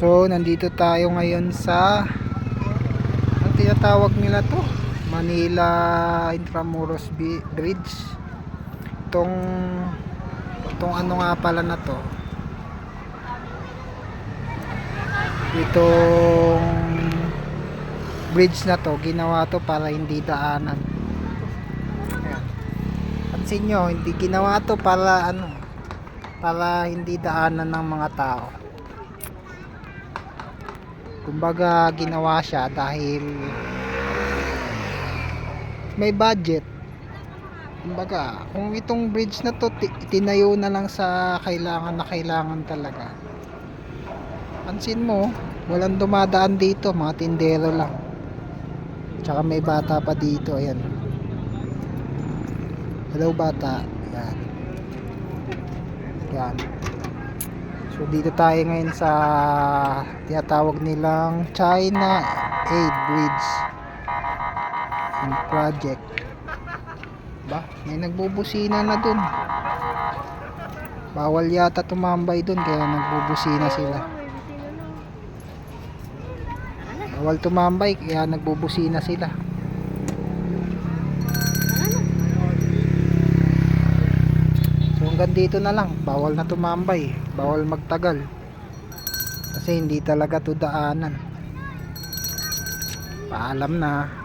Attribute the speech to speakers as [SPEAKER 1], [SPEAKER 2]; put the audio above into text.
[SPEAKER 1] So, nandito tayo ngayon sa ang tinatawag nila to, Manila Intramuros Bridge. Itong ano nga pala na to, itong bridge na to, ginawa to para hindi daanan. Ayan. Pansin nyo, hindi ginawa to para para hindi daanan ng mga tao. Kumbaga ginawa siya dahil may budget. Kumbaga kung itong bridge na to tinayo na lang sa kailangan talaga, pansin mo walang dumadaan dito, mga tindero lang, tsaka may bata pa dito. Ayan, hello bata. Yan, yan. So dito tayo ngayon sa tinatawag nilang China Aid Bridge and Project. Ba, may nagbubusina na dun. Bawal yata tumambay dun, kaya nagbubusina sila. Bawal tumambay, kaya nagbubusina sila. So hanggang dito na lang, bawal na tumambay, bawal magtagal, kasi hindi talaga to daanan. Paalam na.